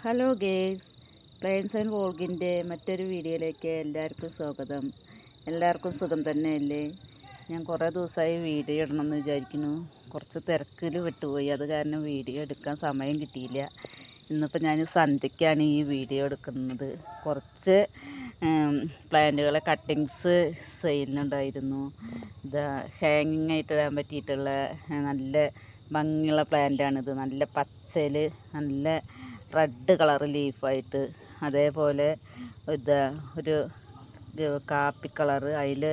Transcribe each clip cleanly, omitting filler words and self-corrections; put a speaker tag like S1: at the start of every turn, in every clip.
S1: Hello guys, planes and വോൾഗിൻ്റെ മറ്റൊരു വീഡിയോയിലേക്ക് എല്ലാവർക്കും സ്വാഗതം. എല്ലാവർക്കും സുഖം തന്നെയല്ലേ? ഞാൻ കുറേ ദിവസമായി വീഡിയോ ഇടണമെന്ന് വിചാരിക്കുന്നു. കുറച്ച് തിരക്കിൽ വിട്ടുപോയി, അത് കാരണം വീഡിയോ എടുക്കാൻ സമയം കിട്ടിയില്ല. ഇന്നിപ്പോൾ ഞാൻ സന്ധ്യയ്ക്കാണ് ഈ വീഡിയോ എടുക്കുന്നത്. കുറച്ച് പ്ലാന്റുകളെ കട്ടിങ്സ് സെയിലിനുണ്ടായിരുന്നു. ഇതാ ഹാങ്ങിങ് ആയിട്ട് ഇടാൻ പറ്റിയിട്ടുള്ള നല്ല ഭംഗിയുള്ള പ്ലാന്റാണിത്. നല്ല പച്ചയിൽ നല്ല റെഡ് കളർ ലീഫായിട്ട്, അതേപോലെ ഇതാ ഒരു കാപ്പി കളറ്, അതിൽ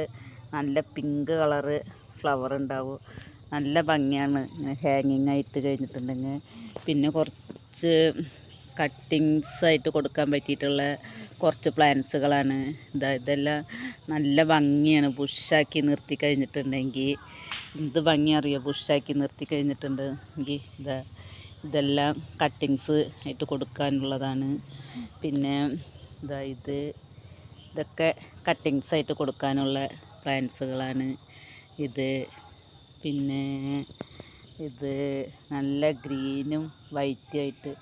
S1: നല്ല പിങ്ക് കളറ് ഫ്ലവർ ഉണ്ടാവും. നല്ല ഭംഗിയാണ് ഹാങ്ങിങ് ആയിട്ട് കഴിഞ്ഞിട്ടുണ്ടെങ്കിൽ. പിന്നെ കുറച്ച് കട്ടിങ്സ് ആയിട്ട് കൊടുക്കാൻ പറ്റിയിട്ടുള്ള കുറച്ച് പ്ലാന്റ്സുകളാണ്. ഇതെല്ലാം നല്ല ഭംഗിയാണ്. ബുഷാക്കി നിർത്തി കഴിഞ്ഞിട്ടുണ്ടെങ്കിൽ എന്ത് ഭംഗി അറിയോ? ബുഷാക്കി നിർത്തി കഴിഞ്ഞിട്ടുണ്ടെങ്കിൽ ഇതെല്ലാം കട്ടിങ്സ് ആയിട്ട് കൊടുക്കാനുള്ളതാണ്. പിന്നെ ഇതൊക്കെ കട്ടിങ്സ് ആയിട്ട് കൊടുക്കാനുള്ള പ്ലാന്റ്സുകളാണ്. പിന്നെ ഇത് നല്ല ഗ്രീനും വൈറ്റും ആയിട്ട്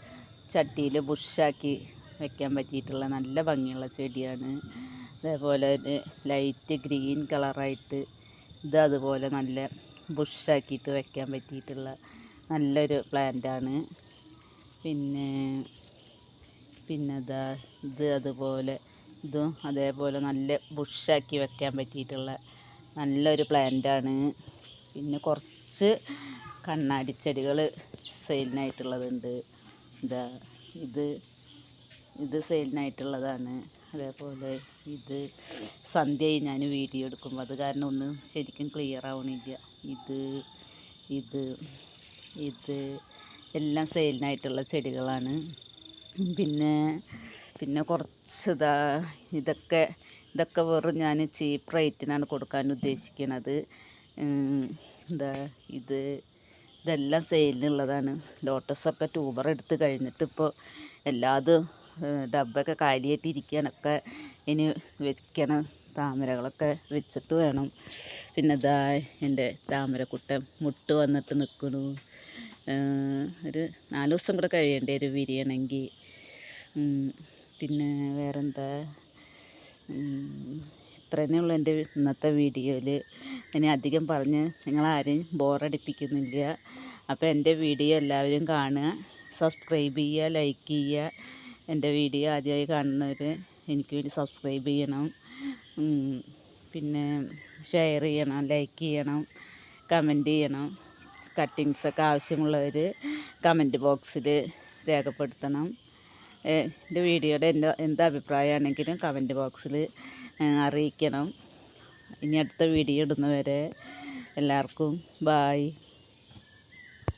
S1: ചട്ടിയിൽ ബുഷാക്കി വെക്കാൻ പറ്റിയിട്ടുള്ള നല്ല ഭംഗിയുള്ള ചെടിയാണ്. അതേപോലെ ലൈറ്റ് ഗ്രീൻ കളറായിട്ട് അതുപോലെ നല്ല ബുഷാക്കിയിട്ട് വെക്കാൻ പറ്റിയിട്ടുള്ള നല്ലൊരു പ്ലാന്റാണ്. പിന്നെ അതുപോലെ ഇതും അതേപോലെ നല്ല ബുഷാക്കി വെക്കാൻ പറ്റിയിട്ടുള്ള നല്ലൊരു പ്ലാന്റാണ്. പിന്നെ കുറച്ച് കണ്ണാടി ചെടികൾ സെയിലിനായിട്ടുള്ളതുണ്ട്. ഇത് സെയിലിനായിട്ടുള്ളതാണ്. അതേപോലെ സന്ധ്യയായി ഞാൻ വീഡിയോ എടുക്കുമ്പോൾ, അത് കാരണം ഒന്നും ശരിക്കും ക്ലിയർ ആവണില്ല. ഇത് എല്ലാം സെയിലിനായിട്ടുള്ള ചെടികളാണ്. പിന്നെ കുറച്ച് ഇതൊക്കെ വെറും ഞാൻ ചീപ്പ് റേറ്റിനാണ് കൊടുക്കാൻ ഉദ്ദേശിക്കുന്നത്. ഇതെല്ലാം സെയിലിനുള്ളതാണ്. ലോട്ടസൊക്കെ ട്യൂബർ എടുത്ത് കഴിഞ്ഞിട്ട് ഇപ്പോൾ എല്ലാതും ഡബ്ബൊക്കെ കാലിയായിട്ടിരിക്കാനൊക്കെ ഇനി വെക്കണം. താമരകളൊക്കെ വെച്ചിട്ട് വേണം. പിന്നെ എൻ്റെ താമരക്കുട്ടൻ മുട്ട് വന്നിട്ട് നിൽക്കണു. ഒരു 4 ദിവസം കൂടെ കഴിയേണ്ടി വരും വിരിയണമെങ്കിൽ. പിന്നെ വേറെന്താ, ഇത്രയേ ഉള്ളൂ എൻ്റെ ഇന്നത്തെ വീഡിയോയിൽ. ഇനി അധികം പറഞ്ഞ് നിങ്ങളാരെയും ബോറടിപ്പിക്കുന്നില്ല. അപ്പോൾ എൻ്റെ വീഡിയോ എല്ലാവരും കാണുക, സബ്സ്ക്രൈബ് ചെയ്യുക, ലൈക്ക് ചെയ്യുക. എൻ്റെ വീഡിയോ ആദ്യമായി കാണുന്നവർ എനിക്ക് വേണ്ടി സബ്സ്ക്രൈബ് ചെയ്യണം. പിന്നെ ഷെയർ ചെയ്യണം, ലൈക്ക് ചെയ്യണം, കമൻറ്റ് ചെയ്യണം. കട്ടിങ്സൊക്കെ ആവശ്യമുള്ളവർ കമൻറ്റ് ബോക്സിൽ രേഖപ്പെടുത്തണം. എൻ്റെ വീഡിയോയുടെ എന്ത് അഭിപ്രായമാണെങ്കിലും കമൻറ്റ് ബോക്സിൽ അറിയിക്കണം. ഇനി അടുത്ത വീഡിയോ ഇടുന്നവരെ എല്ലാവർക്കും ബായ്.